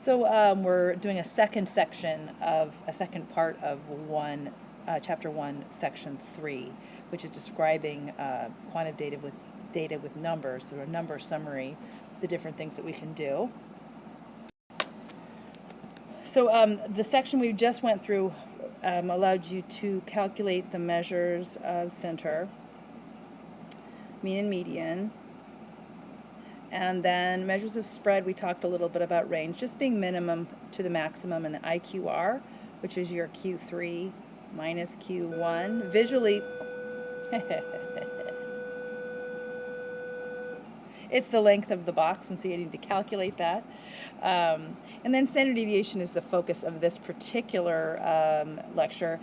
So we're doing a second part of chapter 1, section 3, which is describing quantitative data with numbers, so a number summary, the different things that we can do. So the section we just went through allowed you to calculate the measures of center, mean and median, and then measures of spread. We talked a little bit about range, just being minimum to the maximum, and the IQR, which is your Q3 minus Q1. Visually, it's the length of the box, and so you need to calculate that. And then standard deviation is the focus of this particular lecture,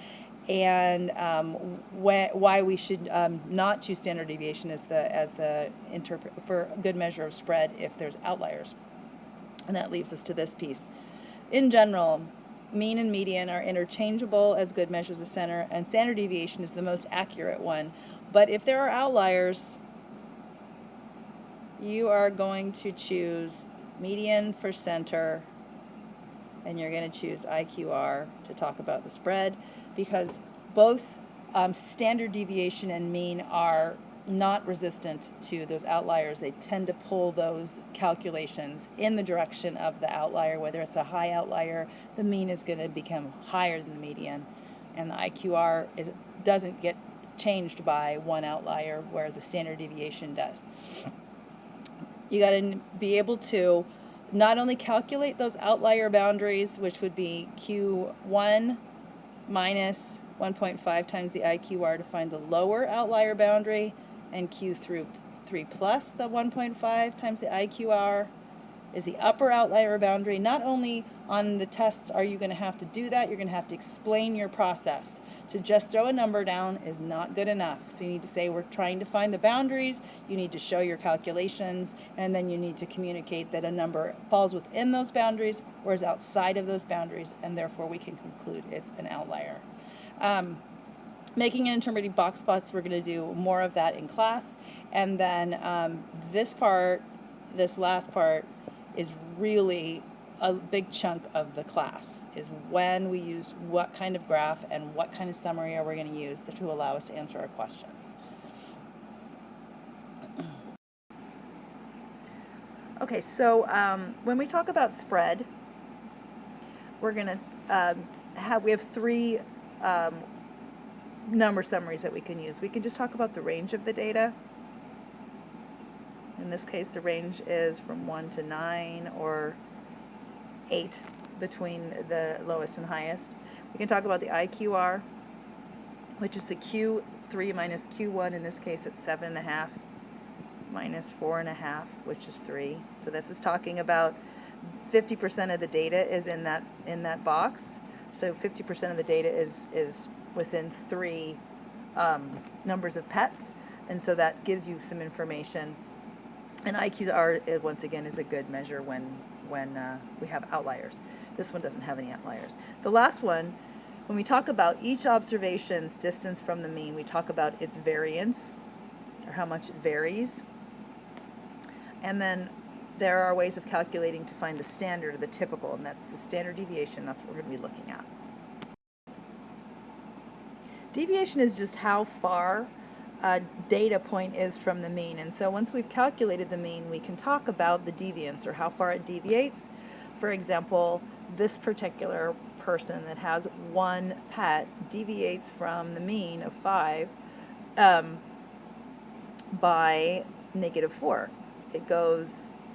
and why we should not choose standard deviation as the for good measure of spread if there's outliers. And that leads us to this piece. In general, mean and median are interchangeable as good measures of center, and standard deviation is the most accurate one. But if there are outliers, you are going to choose median for center, and you're going to choose IQR to talk about the spread, because both standard deviation and mean are not resistant to those outliers. They tend to pull those calculations in the direction of the outlier. Whether it's a high outlier, the mean is going to become higher than the median, and the IQR doesn't get changed by one outlier where the standard deviation does. You got to be able to not only calculate those outlier boundaries, which would be Q1 minus 1.5 times the IQR to find the lower outlier boundary, and Q3 plus the 1.5 times the IQR is the upper outlier boundary. Not only on the tests are you going to have to do that, you're going to have to explain your process. To just throw a number down is not good enough. So you need to say we're trying to find the boundaries, you need to show your calculations, and then you need to communicate that a number falls within those boundaries or is outside of those boundaries, and therefore we can conclude it's an outlier. Making and interpreting box plots, we're going to do more of that in class. And then this last part is really a big chunk of the class, is when we use what kind of graph and what kind of summary are we going to use to allow us to answer our questions. Okay, so when we talk about spread, we're going to we have three number summaries that we can use. We can just talk about the range of the data. In this case, the range is from 1 to 9 or 8 between the lowest and highest. We can talk about the IQR, which is the Q3 minus Q1. In this case, it's 7.5 minus 4.5, which is 3. So this is talking about 50% of the data is in that box. So 50% of the data is within 3 numbers of pets, and so that gives you some information. And IQR, once again, is a good measure when we have outliers. This one doesn't have any outliers. The last one, when we talk about each observation's distance from the mean, we talk about its variance, or how much it varies. And then there are ways of calculating to find the standard or the typical, and that's the standard deviation. That's what we're going to be looking at. Deviation is just how far a data point is from the mean. And so once we've calculated the mean, we can talk about the deviance, or how far it deviates. For example, this particular person that has 1 pet deviates from the mean of 5 by -4.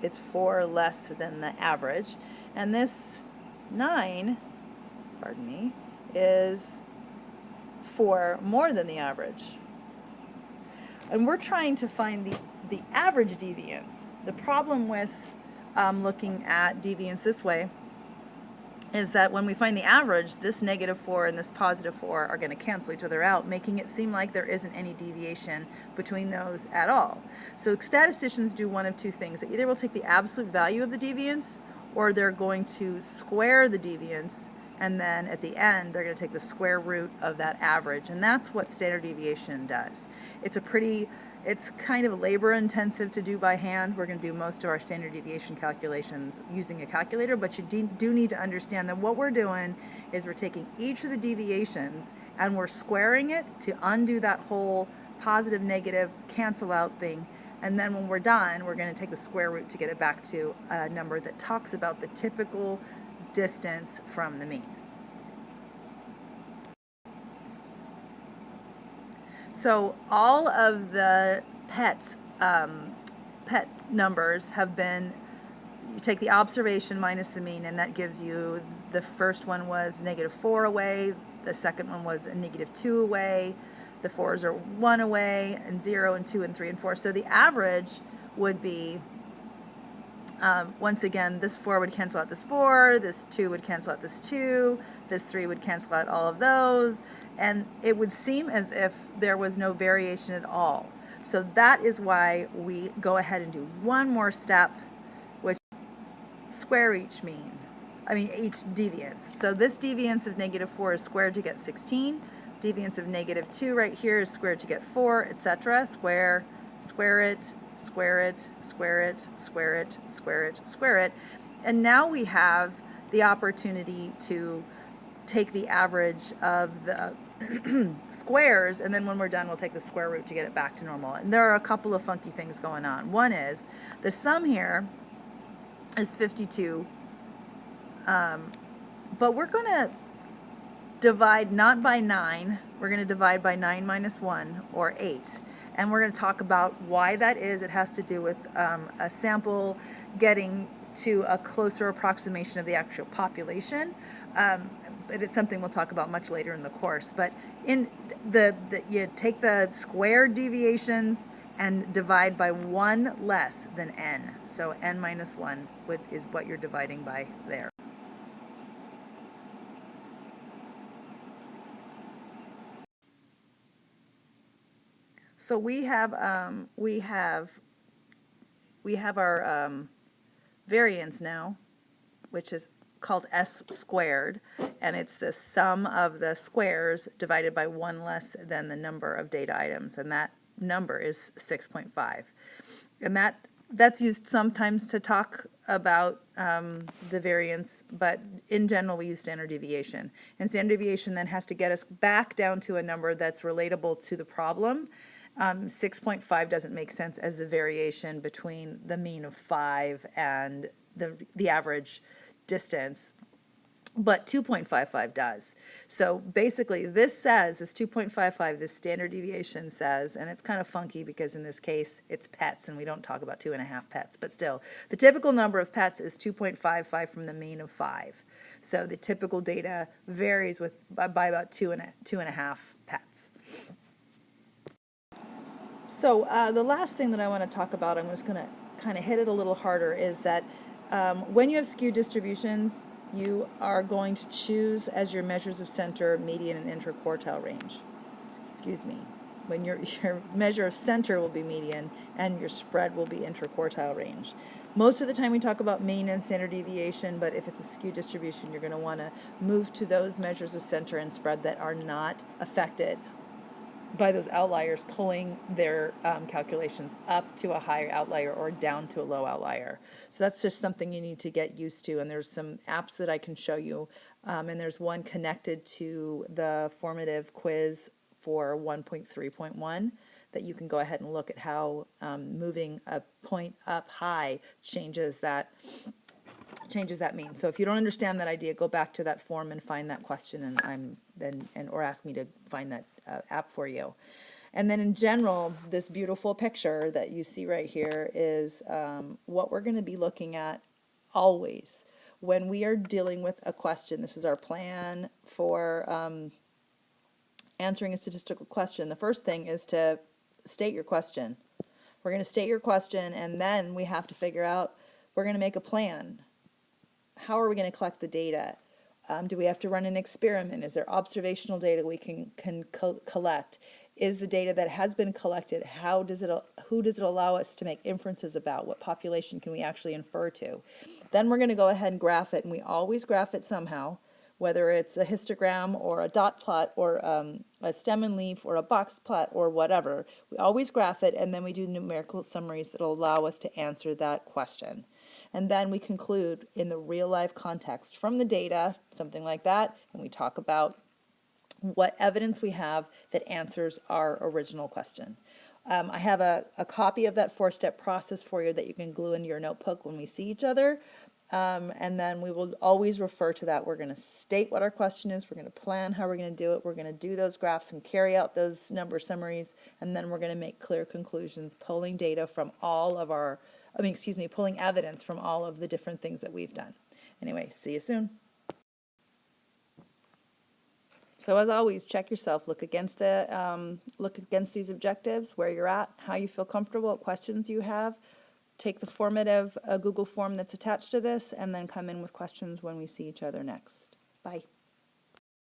It's 4 less than the average. And this 9, is 4 more than the average. And we're trying to find the average deviance. The problem with looking at deviance this way is that when we find the average, this -4 and this +4 are going to cancel each other out, making it seem like there isn't any deviation between those at all. So statisticians do one of two things. They either will take the absolute value of the deviance, or they're going to square the deviance, and then at the end they're going to take the square root of that average, and that's what standard deviation does. It's It's kind of labor intensive to do by hand. We're going to do most of our standard deviation calculations using a calculator, but you do need to understand that what we're doing is we're taking each of the deviations and we're squaring it to undo that whole positive, negative, cancel out thing. And then when we're done, we're going to take the square root to get it back to a number that talks about the typical distance from the mean. So all of the pet numbers have been, you take the observation minus the mean, and that gives you, the first one was -4 away, the second one was a -2 away, the 4s are 1 away, and 0 and 2 and 3 and 4. So the average would be, once again, this 4 would cancel out this 4, this 2 would cancel out this 2, this 3 would cancel out all of those, and it would seem as if there was no variation at all. So that is why we go ahead and do one more step, which square each deviance. So this deviance of -4 is squared to get 16. Deviance of -2 right here is squared to get 4, etc. Square it, square it, square it, square it, square it, square it. And now we have the opportunity to take the average of the squares, and then when we're done, we'll take the square root to get it back to normal. And there are a couple of funky things going on. One is the sum here is 52, but we're going to divide not by 9, we're going to divide by 9 minus 1, or 8. And we're going to talk about why that is. It has to do with a sample getting to a closer approximation of the actual population. But it's something we'll talk about much later in the course. But in you take the squared deviations and divide by 1 less than n. So n minus 1 is what you're dividing by there. So we have our variance now, which is called s squared, and it's the sum of the squares divided by 1 less than the number of data items, and that number is 6.5. And that's used sometimes to talk about the variance, but in general we use standard deviation. And standard deviation then has to get us back down to a number that's relatable to the problem. 6.5 doesn't make sense as the variation between the mean of 5 and the average distance, but 2.55 does. So basically this 2.55, this standard deviation says, and it's kind of funky because in this case it's pets and we don't talk about 2.5 pets, but still, the typical number of pets is 2.55 from the mean of 5. So the typical data varies by about 2.5 pets. So the last thing that I want to talk about, I'm just going to kind of hit it a little harder, is that when you have skewed distributions, you are going to choose as your measures of center, median, and interquartile range. Excuse me. When your measure of center will be median and your spread will be interquartile range. Most of the time we talk about mean and standard deviation, but if it's a skewed distribution, you're going to want to move to those measures of center and spread that are not affected by those outliers pulling their calculations up to a higher outlier or down to a low outlier. So that's just something you need to get used to, and there's some apps that I can show you, and there's one connected to the formative quiz for 1.3.1 that you can go ahead and look at how moving a point up high changes that mean. So if you don't understand that idea, go back to that form and find that question, or ask me to find that app for you. And then in general, this beautiful picture that you see right here is what we're going to be looking at always when we are dealing with a question. This is our plan for answering a statistical question. The first thing is to state your question. We're going to state your question, and then we have to figure out, we're going to make a plan. How are we going to collect the data? Do we have to run an experiment? Is there observational data we can collect? Is the data that has been collected, who does it allow us to make inferences about? What population can we actually infer to? Then we're going to go ahead and graph it, and we always graph it somehow. whether it's a histogram or a dot plot or a stem and leaf or a box plot or whatever. We always graph it, and then we do numerical summaries that will allow us to answer that question. And then we conclude in the real life context from the data, something like that, and we talk about what evidence we have that answers our original question. I have a copy of that 4-step process for you that you can glue into your notebook when we see each other. And then we will always refer to that. We're going to state what our question is. We're going to plan how we're going to do it. We're going to do those graphs and carry out those number summaries. And then we're going to make clear conclusions, pulling data from all of our, pulling evidence from all of the different things that we've done. Anyway, see you soon. So as always, check yourself. Look against these objectives, where you're at, how you feel comfortable, what questions you have. Take the formative Google form that's attached to this, and then come in with questions when we see each other next. Bye.